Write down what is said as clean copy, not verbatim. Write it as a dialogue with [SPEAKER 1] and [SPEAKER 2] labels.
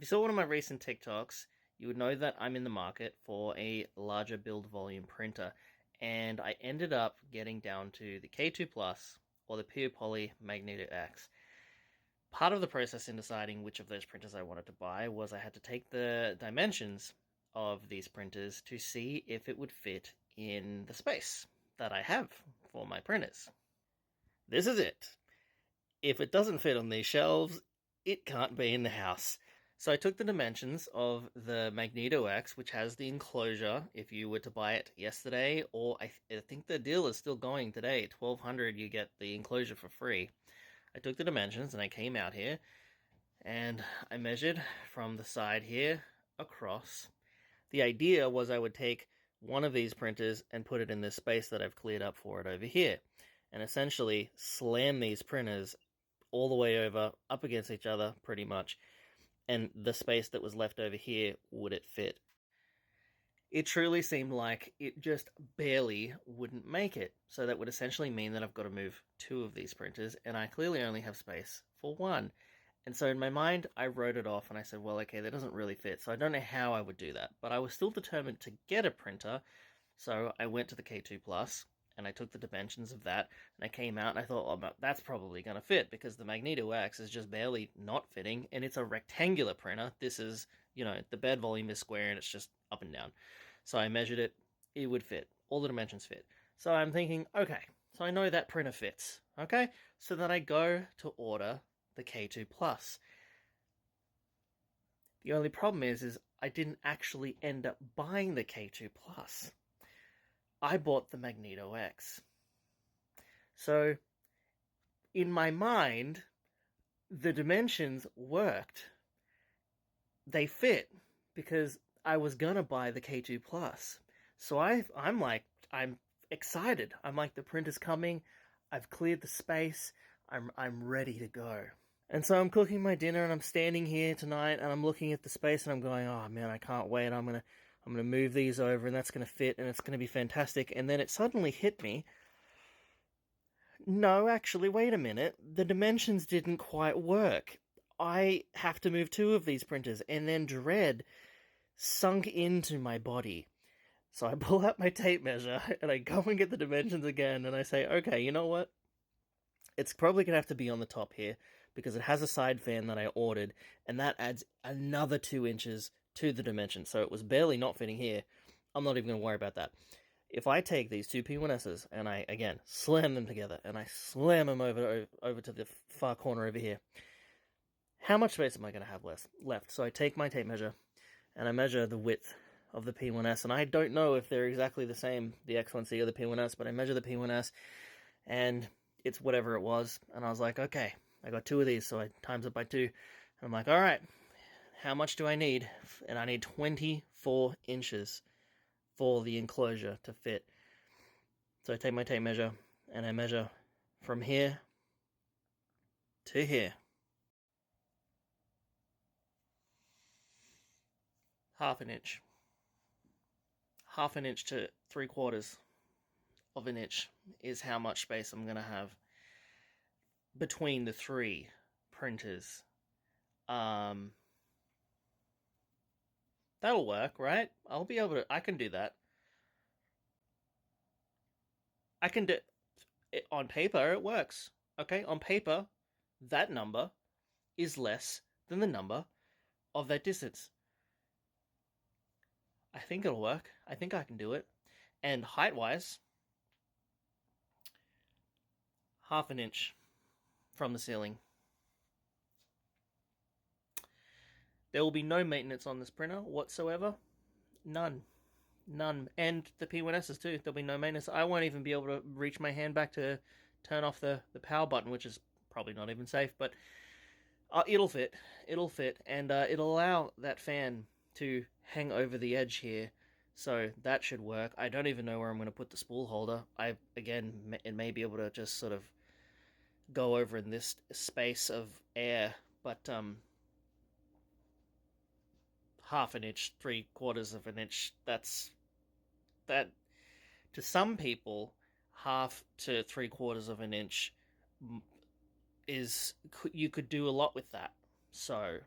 [SPEAKER 1] you saw one of my recent TikToks, you would know that I'm in the market for a larger build volume printer, and I ended up getting down to the K2 Plus or the Peopoly Magneto X. Part of the process in deciding which of those printers I wanted to buy was I had to take the dimensions of these printers to see if it would fit in the space that I have for my printers. This is it. If it doesn't fit on these shelves, it can't be in the house. So I took the dimensions of the Magneto X, which has the enclosure if you were to buy it yesterday, or I think the deal is still going today. 1200 you get the enclosure for free. I took the dimensions and I came out here and I measured from the side here across. The idea was I would take one of these printers and put it in this space that I've cleared up for it over here, and essentially slam these printers all the way over, up against each other, pretty much, and the space that was left over here, would it fit? It truly seemed like it just barely wouldn't make it, so that would essentially mean that I've got to move two of these printers, and I clearly only have space for one. And so in my mind, I wrote it off, and I said, well, okay, that doesn't really fit, so I don't know how I would do that, but I was still determined to get a printer, so I went to the K2 Plus, and I took the dimensions of that, and I came out and I thought, oh, that's probably going to fit, because the Magneto X is just barely not fitting, and it's a rectangular printer. This is, the bed volume is square, and it's just up and down. So I measured it, it would fit. All the dimensions fit. So I'm thinking, okay, so I know that printer fits, okay? So then I go to order the K2 Plus. The only problem is I didn't actually end up buying the K2 Plus. I bought the Magneto X. So, in my mind, the dimensions worked. They fit, because I was gonna buy the K2 Plus. So I'm excited. I'm like, the printer's coming. I've cleared the space. I'm ready to go. And so I'm cooking my dinner and I'm standing here tonight and I'm looking at the space and I'm going, oh man, I can't wait. I'm gonna move these over and that's gonna fit and it's gonna be fantastic. And then it suddenly hit me. No, actually, wait a minute. The dimensions didn't quite work. I have to move two of these printers, and then dread sunk into my body. So I pull out my tape measure and I go and get the dimensions again and I say, okay, you know what? It's probably going to have to be on the top here because it has a side fan that I ordered, and that adds another 2 inches to the dimension. So it was barely not fitting here. I'm not even going to worry about that. If I take these two P1Ss and I, again, slam them together and I slam them over to the far corner over here, how much space am I going to have left? So I take my tape measure and I measure the width of the P1S, and I don't know if they're exactly the same, the X1C or the P1S, but I measure the P1S, and it's whatever it was, and I was like, okay, I got 2 of these, so I times it by 2, and I'm like, alright, how much do I need? And I need 24 inches for the enclosure to fit. So I take my tape measure, and I measure from here to here. Half an inch. Half an inch to 3/4 of an inch is how much space I'm going to have between the 3 printers. That'll work, right? I can do that. I can do it on paper, it works. Okay, on paper, that number is less than the number of that distance. I think it'll work. I think I can do it. And height-wise, half an inch from the ceiling. There will be no maintenance on this printer whatsoever. None. None. And the P1Ss too. There'll be no maintenance. I won't even be able to reach my hand back to turn off the power button, which is probably not even safe, but it'll fit. It'll fit. And it'll allow that fan to hang over the edge here, so that should work. I don't even know where I'm going to put the spool holder. It may be able to just sort of go over in this space of air, but half an inch, 3/4 of an inch, that to some people, half to 3/4 of an inch is, you could do a lot with that. So